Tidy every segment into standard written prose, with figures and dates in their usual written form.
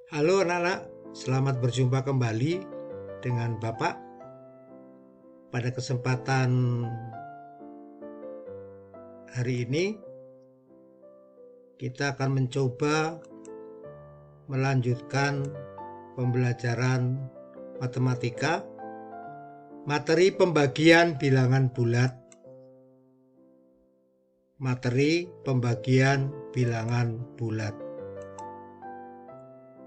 Halo anak-anak, selamat berjumpa kembali dengan Bapak. Pada kesempatan hari ini, kita akan mencoba melanjutkan pembelajaran matematika, materi pembagian bilangan bulat. Materi pembagian bilangan bulat.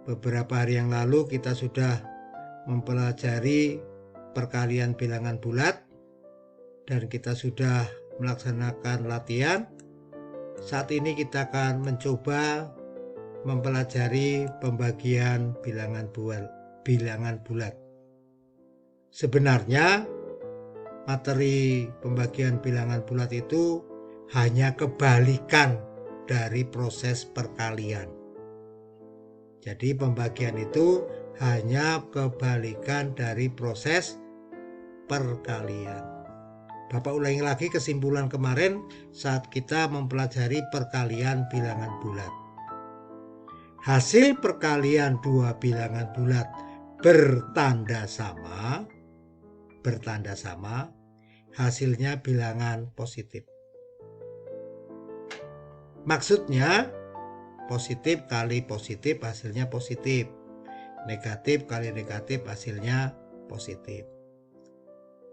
Beberapa hari yang lalu kita sudah mempelajari perkalian bilangan bulat dan kita sudah melaksanakan latihan. Saat ini kita akan mencoba mempelajari pembagian bilangan bulat. Sebenarnya materi pembagian bilangan bulat itu hanya kebalikan dari proses perkalian. Jadi pembagian itu hanya kebalikan dari proses perkalian. Bapak ulangi lagi kesimpulan kemarin saat kita mempelajari perkalian bilangan bulat. Hasil perkalian dua bilangan bulat bertanda sama, hasilnya bilangan positif. Maksudnya positif kali positif hasilnya positif, negatif kali negatif hasilnya positif.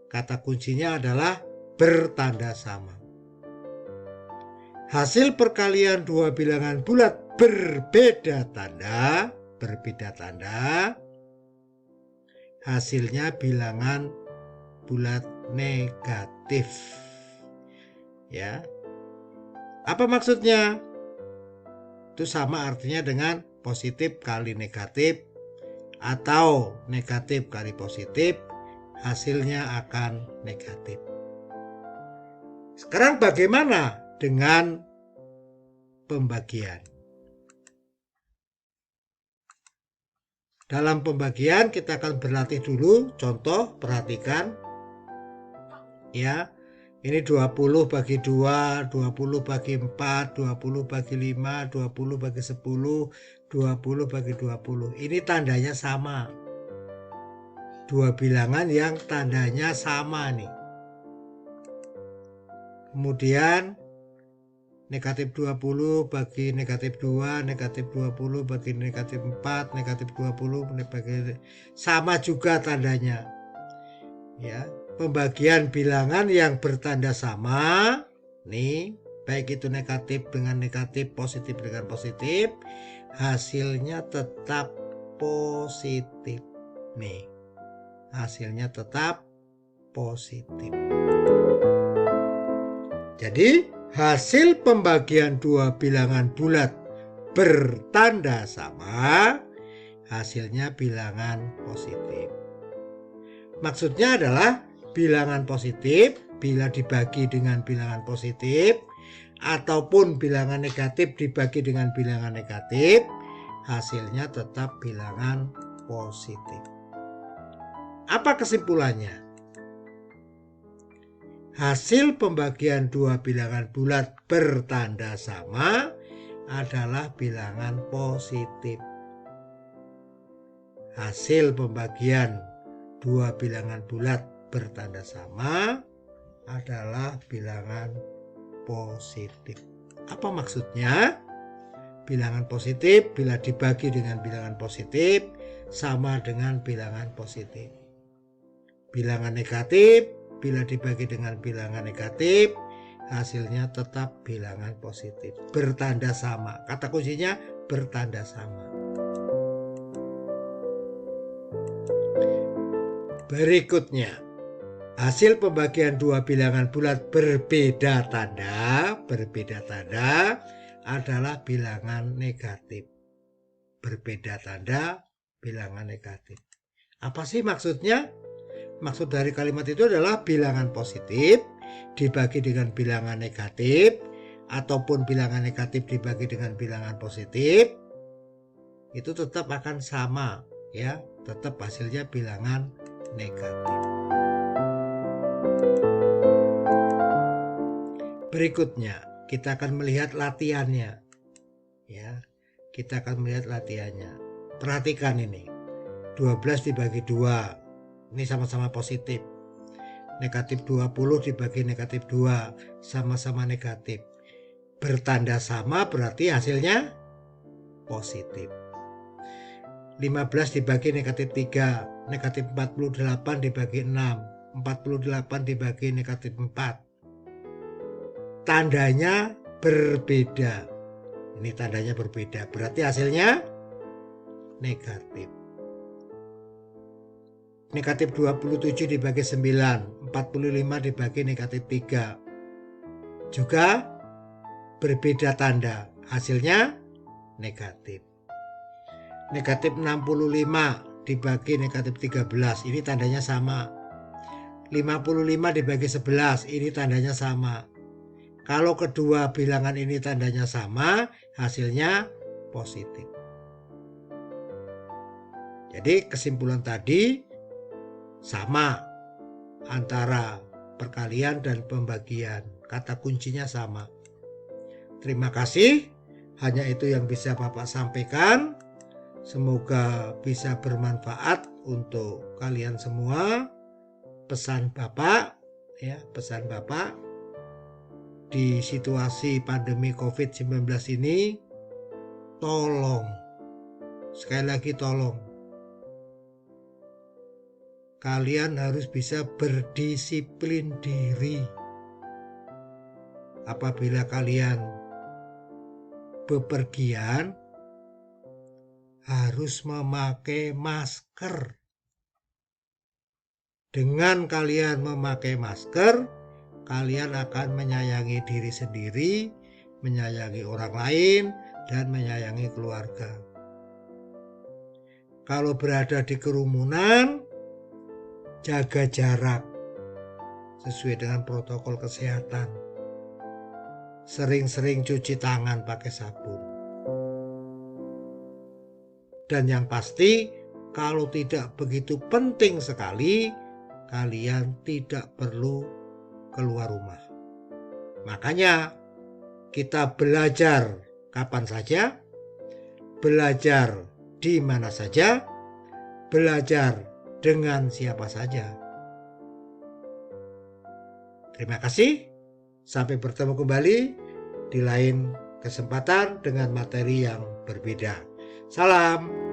Kata kuncinya adalah bertanda sama. Hasil perkalian dua bilangan bulat berbeda tanda, hasilnya bilangan bulat negatif. Ya. Apa maksudnya? Itu sama artinya dengan positif kali negatif atau negatif kali positif, hasilnya akan negatif. Sekarang bagaimana dengan pembagian? Dalam pembagian kita akan berlatih dulu. Contoh, perhatikan ya. Ini 20 bagi 2, 20 bagi 4, 20 bagi 5, 20 bagi 10, 20 bagi 20. Ini tandanya sama. Dua bilangan yang tandanya sama nih. Kemudian negatif 20 bagi negatif 2, negatif 20 bagi negatif 4, negatif 20 bagi sama juga tandanya. Ya. Pembagian bilangan yang bertanda sama nih, baik itu negatif dengan negatif, positif dengan positif, hasilnya tetap positif nih, hasilnya tetap positif. Jadi hasil pembagian dua bilangan bulat bertanda sama, hasilnya bilangan positif. Maksudnya adalah bilangan positif bila dibagi dengan bilangan positif ataupun bilangan negatif dibagi dengan bilangan negatif, hasilnya tetap bilangan positif. Apa kesimpulannya? Hasil pembagian dua bilangan bulat bertanda sama adalah bilangan positif. Hasil pembagian dua bilangan bulat bertanda sama adalah bilangan positif. Apa maksudnya? Bilangan positif bila dibagi dengan bilangan positif sama dengan bilangan positif. Bilangan negatif bila dibagi dengan bilangan negatif, hasilnya tetap bilangan positif. Bertanda sama. Kata kuncinya bertanda sama. Berikutnya, hasil pembagian dua bilangan bulat berbeda tanda adalah bilangan negatif. Berbeda tanda, bilangan negatif. Apa sih maksudnya? Maksud dari kalimat itu adalah bilangan positif dibagi dengan bilangan negatif ataupun bilangan negatif dibagi dengan bilangan positif, itu tetap akan sama ya, tetap hasilnya bilangan negatif. Berikutnya kita akan melihat latihannya ya. Kita akan melihat latihannya. Perhatikan ini. 12 dibagi 2. Ini sama-sama positif. Negatif 20 dibagi negatif 2. Sama-sama negatif. Bertanda sama berarti hasilnya positif. 15 dibagi negatif 3. Negatif 48 dibagi 6. 48 dibagi negatif 4. Tandanya berbeda. Ini tandanya berbeda. Berarti hasilnya negatif. Negatif 27 dibagi 9. 45 dibagi negatif 3. Juga berbeda tanda. Hasilnya negatif. Negatif 65 dibagi negatif 13. Ini tandanya sama. 55 dibagi 11. Ini tandanya sama. Kalau kedua bilangan ini tandanya sama, hasilnya positif. Jadi kesimpulan tadi sama antara perkalian dan pembagian. Kata kuncinya sama. Terima kasih. Hanya itu yang bisa Bapak sampaikan. Semoga bisa bermanfaat untuk kalian semua. Pesan Bapak, pesan Bapak di situasi pandemi COVID-19 ini, tolong, sekali lagi tolong, kalian harus bisa berdisiplin diri. Apabila kalian bepergian, harus memakai masker. Dengan kalian memakai masker, kalian akan menyayangi diri sendiri, menyayangi orang lain, dan menyayangi keluarga. Kalau berada di kerumunan, jaga jarak sesuai dengan protokol kesehatan. Sering-sering cuci tangan pakai sabun. Dan yang pasti, kalau tidak begitu penting sekali, kalian tidak perlu keluar rumah. Makanya kita belajar kapan saja, belajar di mana saja, belajar dengan siapa saja. Terima kasih. Sampai bertemu kembali di lain kesempatan dengan materi yang berbeda. Salam.